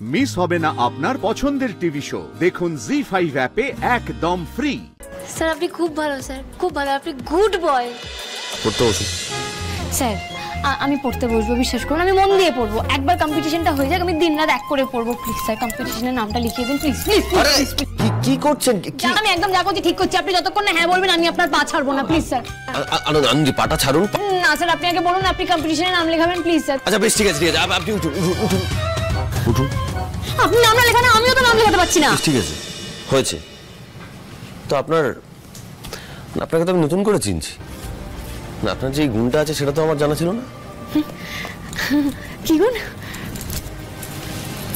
Miss হবে না আপনার পছন্দের টিভি শো। দেখুন জি5 অ্যাপে একদম ফ্রি। স্যার আপনি খুব ভালো, স্যার খুব ভালো, আপনি গুড বয়। পড়তে বসুন। স্যার আমি পড়তে বসবো, বিশ্বাস করুন আমি মন দিয়ে পড়বো। একবার কম্পিটিশনটা হয়ে যাক, আমি দিনরাত এক করে পড়বো। প্লিজ স্যার কম্পিটিশনের নামটা লিখিয়ে দিন প্লিজ প্লিজ প্লিজ। কি করছেন? আমি একদম যা করছি ঠিক করছি, আপনি যতক্ষণ না হ্যাঁ বলবেন আমি আপনার পা ছাড়বো না। Please sir. আনন্দ পাটা ছাড়ুন। না স্যার আপনি আগে বলুন আপনি কম্পিটিশনে নাম লেখাবেন প্লিজ স্যার। আচ্ছা বেশ ঠিক আছে আপনি উঠুন উঠুন উঠুন। আপনি নাম না লেখান, আমিও তো নাম লেখাতে পারছি না। ঠিক আছে হয়েছে তো আপনাকে তো আমি নতুন করে চিনছি না। আপনার যে গুণটা আছে সেটা তো আমার জানা ছিল না। কি গুণ?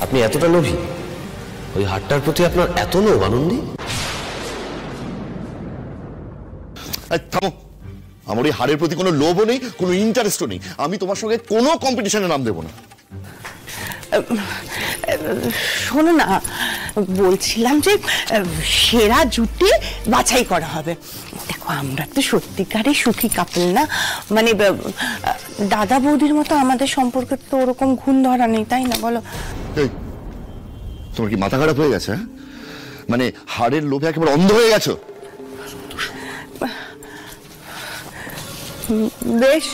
আপনি এতটা লোভী, ওই হাটটার প্রতি আপনার এত লোভ আনন্দী। থামো, আমার এই হারের প্রতি কোনো লোভও নেই, কোনো ইন্টারেস্টও নেই। আমি তোমার সঙ্গে কোনো কম্পিটিশনে নাম দেবো না। শোনো না, বলছিলাম যে সেরা জুটি বাছাই করা হবে। দেখো আমরা তো সত্যিকারের সুখী কাপল না, মানে দাদা বৌদির মতো আমাদের সম্পর্কে তো ওরকম ঘুণ ধরা নেই, তাই না বলো? তোমার কি মাথা খারাপ হয়ে গেছে? মানে হারের লোভে একেবারে অন্ধ হয়ে গেছো? বেশ,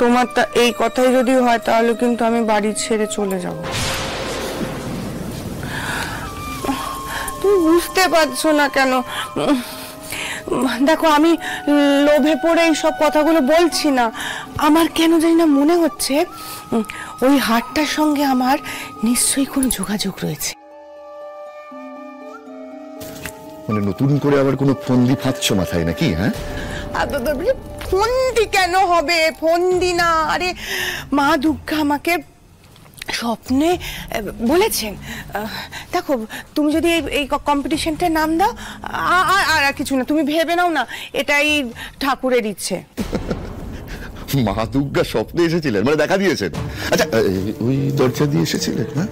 তোমার এই কথাই যদি হয় তাহলে কিন্তু আমি বাড়ি ছেড়ে চলে যাব। তুমি বুঝতে পারছো না কেন? দেখো আমি লোভে পড়ে এই সব কথাগুলো বলছি না, আমার কেন জানি না মনে হচ্ছে ওই হাটটার সঙ্গে আমার নিশ্চয়ই কোনো যোগাযোগ রয়েছে। মানে নতুন করে আবার কোনো ফন্দি ফাঁদছো মাথায় নাকি? হ্যাঁ ফন্দি কেন হবে? ফন্দি না, আরে মা দুর্গা আমাকে স্বপ্নে বলেছেন। দেখো তুমি যদি এই কম্পিটিশনটার নাম দাও, আর কিছু না, তুমি ভেবে নাও না এটাই ঠাকুরের ইচ্ছে। মা দুর্গা স্বপ্নে এসেছিলেন, মানে দেখা দিয়েছেন? আচ্ছা ওই দরজা দিয়ে এসেছিলেন? হ্যাঁ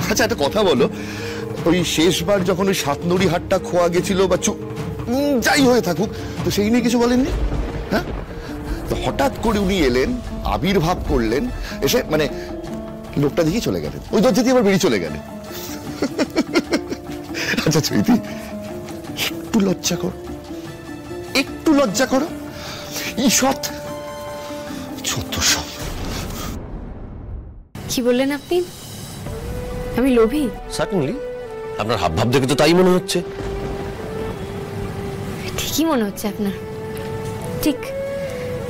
আচ্ছা একটা কথা বলো, ওই শেষবার যখন ওই সাতনড়ি হাটটা খোয়া গেছিল বা যাই হয়ে থাকুক, তো সেই নিয়ে কিছু বলেননি? হ্যাঁ তো হঠাৎ করে উনি এলেন, আবির্ভাব করলেন, এসে মানে লোকটা দেখি চলে গেলেন, ওই দরজা দিয়ে আবার বেরিয়ে চলে গেলেন। আচ্ছা চৈতি, একটু লজ্জা করো, একটু লজ্জা করো। ঈষৎ ছোট সব। কি বললেন আপনি? আমি লোভী? সার্টেনলি, আপনার হাবভাব দেখে তো তাই মনে হচ্ছে। ঠিকই মনে হচ্ছে আপনার, ঠিক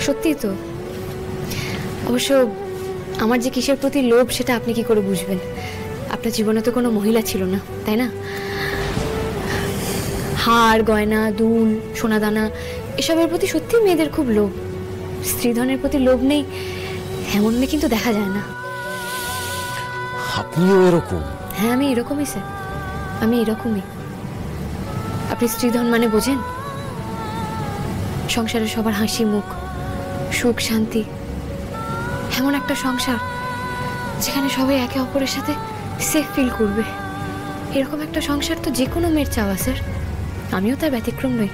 সত্যি তো। অবশ্য আমার যে কিসের প্রতি লোভ সেটা আপনি কি করে বুঝবেন? আপনার জীবনে তো কোনো মহিলা ছিল না, তাই না? হার গয়না দুল সোনাদানা এসবের প্রতি সত্যি মেয়েদের খুব লোভ। স্ত্রীধনের প্রতি লোভ নেই এমন মেয়ে কিন্তু দেখা যায় না। আপনিও এরকম? হ্যাঁ আমি এরকমই স্যার, আমি এরকমই। আপনি স্ত্রীধন মানে বোঝেন? সংসারে সবার হাসি মুখ, সুখ শান্তি, এমন একটা সংসার যেখানে সবাই একে অপরের সাথে সেফ ফিল করবে। এরকম একটা সংসার তো যে কোনো মেয়ের চাওয়া স্যার, আমিও তার ব্যতিক্রম নই।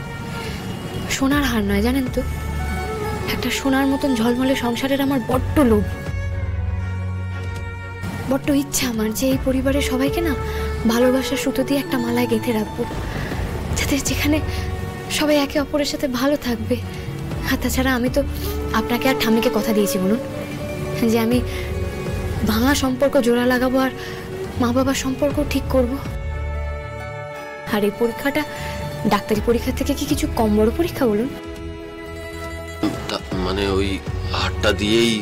সোনার হার নয় জানেন তো, একটা সোনার মতন ঝলমলে সংসারের আমার বড্ড লোভ, বড্ড ইচ্ছা আমার যে এই পরিবারের সবাইকে না ভালোবাসার সুতো দিয়ে একটা মালায় গেঁথে রাখবো, যাতে যেখানে সবাই একে অপরের সাথে ভালো থাকবে। আর তাছাড়া আমি তো আপনাকে আর ঠাম্মিকে কথা দিয়েছি বলুন যে আমি ভাঙা সম্পর্ক জোড়া লাগাবো আর মা বাবার সম্পর্ক ঠিক করব। আর এই পরীক্ষাটা ডাক্তারি পরীক্ষা থেকে কি কিছু কম বড় পরীক্ষা বলুন? মানে ওই হাটটা দিয়েই?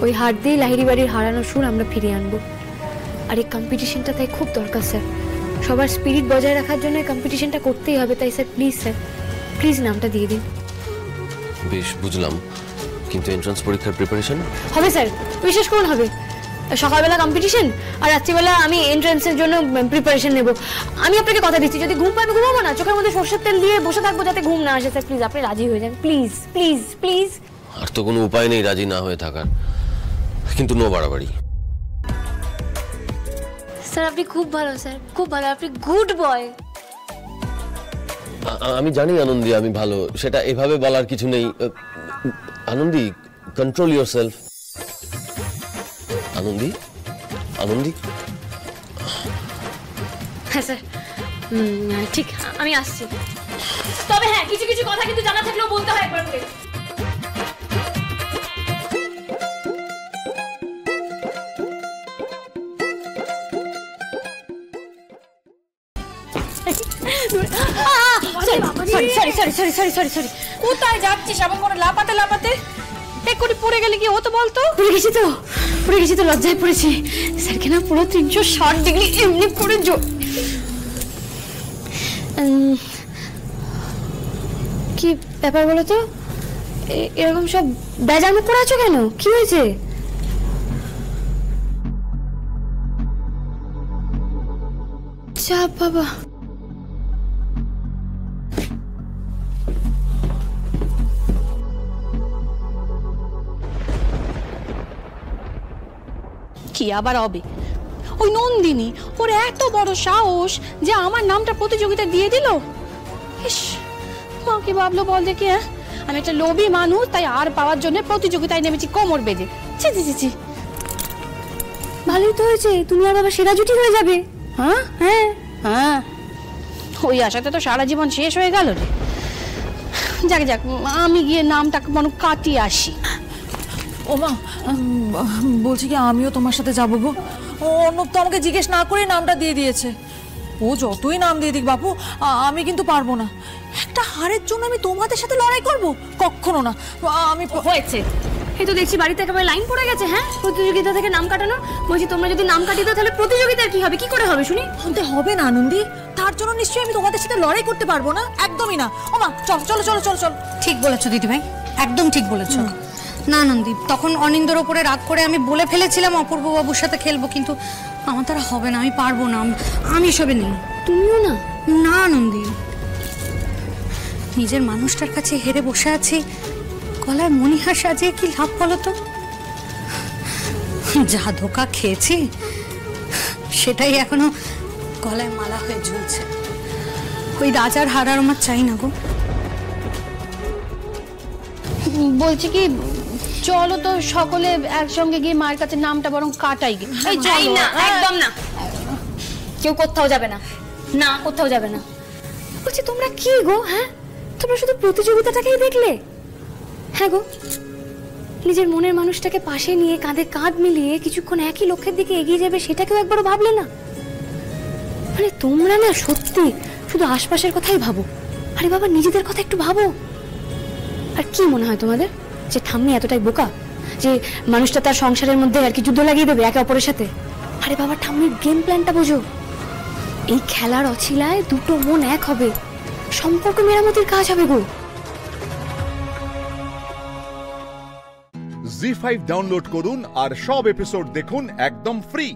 ওই হাট দিয়ে লাহিড়ি বাড়ির হারানো সুর আমরা ফিরিয়ে আনবো। আর এই কম্পিটিশনটা তাই খুব দরকার স্যার, সবার স্পিরিট বজায় রাখার জন্য এই কম্পিটিশনটা করতেই হবে। তাই স্যার প্লিজ নামটা দিয়ে দিন। বেশ বুঝলাম, কিন্তু এন্ট্রান্স পরীক্ষার প্রিপারেশন হবে স্যার, বিশেষ করুন হবে। সকালবেলা কম্পিটিশন আর রাত্রিবেলা আমি এন্ট্রান্সের জন্য প্রিপারেশন নেব। আমি আপনাকে কথা দিচ্ছি যদি ঘুম পাই আমি ঘুমাবো না, চোখের মধ্যে সরষের তেল দিয়ে বসে থাকবো যাতে ঘুম না আসে। স্যার প্লিজ আপনি রাজি হয়ে যান, প্লিজ প্লিজ প্লিজ। আর তো কোনো উপায় নেই রাজি না হয়ে থাকার, কিন্তু নো বাড়াবাড়ি। স্যার আপনি খুব ভালো, স্যার খুব ভালো, আপনি গুড বয়। আমি জানি আনন্দী আমি ভালো, সেটা এভাবে বলার কিছু নেই। Anandi, control yourself. আনন্দী। আনন্দী, হ্যাঁ স্যার, ঠিক, আমি আসছি। তবে হ্যাঁ, কিছু কিছু কথা কিন্তু জানা থাকলেও বলতে হয় একবার করে। কোথায় যাচ্ছিস এমন করে লাপাতে লাপাতে? এক্ষুনি পড়ে গেলে কি হতো বলতো? পড়ে গেছি তো, লজ্জায় পড়েছি। স্যারকে না পুরো 360 ডিগ্রি এমনি করে কি ব্যাপার বলো তো? এরকম সব বেজানো করে আছো কেন? কি হয়েছে? চাপ বাবা। কি আবার হবে? ওই নন্দিনী, ওর এত বড় সাহস যে আমার নামটা প্রতিযোগিতা দিয়ে দিল। ইস, মা কি ভাবলো বল দেখি? আমি একটা লোভী মানুষ, তাই আর পাওয়ার জন্য প্রতিযোগিতায় নেমেছি কোমর বেঁধে। ছি ছি ছি ছি। ভালোই তো হয়েছে, তুমি আর বাবা সেরা জুটি হয়ে যাবে। হ্যাঁ হ্যাঁ হ্যাঁ, ওই আশাতে তো সারা জীবন শেষ হয়ে গেল রে। যাক যাক, আমি গিয়ে নামটাকে মনে কাটিয়ে আসি। ওমা, বলছি কি আমিও তোমার সাথে যাবো গো। অর্ণব তো আমাকে জিজ্ঞেস না করে নামটা দিয়ে দিয়েছে। ও যতই নাম দিয়ে দিক বাপু, আমি কিন্তু পারবো না। একটা হারের জন্য আমি তোমাদের সাথে লড়াই করব? কখনো না। আমি হয়েছে, এই তো দেখছি বাড়িতে একেবারে লাইন পড়ে গেছে। হ্যাঁ, প্রতিযোগিতা থেকে নাম কাটানো। বলছি তোমরা যদি নাম কাটিয়ে দাও তাহলে প্রতিযোগিতার কি হবে? কি করে হবে শুনি? শুনতে হবে না আনন্দী, তার জন্য নিশ্চয়ই আমি তোমাদের সাথে লড়াই করতে পারবো না। একদমই না। ওমা চলো চলো চলো চলো চলো। ঠিক বলেছো দিদিভাই, একদম ঠিক বলেছো। না নন্দীপ, তখন অনিন্দর ওপরে রাগ করে আমি বলে ফেলেছিলাম অপূর্ব বাবুর সাথে খেলবো, কিন্তু আমার দ্বারা হবে না, আমি পারবো না। আমি এসবে নেই। তুমিও না? না নন্দীপ, নিজের মানুষটার কাছে হেরে বসে আছি, গলায় মণিহার সাজিয়ে কি লাভ বলো তো? যা ধোকা খেয়েছি সেটাই এখনো গলায় মালা হয়ে ঝুলছে। ওই রাজার হার আর আমার চাই না গো। বলছি কি, চলো তো সকলে একসঙ্গে গিয়ে মায়ের কাছে নামটা বরং কাটাই গে। এই চলো না, একদম না, কেউ কোথাও যাবে না। না, কোথাও যাবে না। বলছি তোমরা কি গো? হ্যাঁ, তোমরা শুধু প্রতিযোগিতাটাকেই দেখলে? হ্যাঁ গো, নিজের মনের মানুষটাকে পাশে নিয়ে কাঁধে কাঁধ মিলিয়ে কিছুক্ষণ একই লক্ষ্যের দিকে এগিয়ে যাবে, সেটাকেও একবারও ভাবলে না? মানে তোমরা না সত্যি শুধু আশপাশের কথাই ভাবো। আরে বাবা, নিজেদের কথা একটু ভাবো। আর কি মনে হয় তোমাদের যে ঠাম্মি এতটাই বোকা যে মানুষটা তার সংসারের মধ্যে আর কি যুদ্ধ লাগিয়ে দেবে একে অপরের সাথে? আরে বাবা, ঠাম্মির গেম প্ল্যানটা বোঝো। এই খেলার অছিলায় দুটো মন এক হবে, সম্পর্ক মেরামতির কাজ হবে গো। জি5 ডাউনলোড করুন আর সব এপিসোড দেখুন একদম ফ্রি।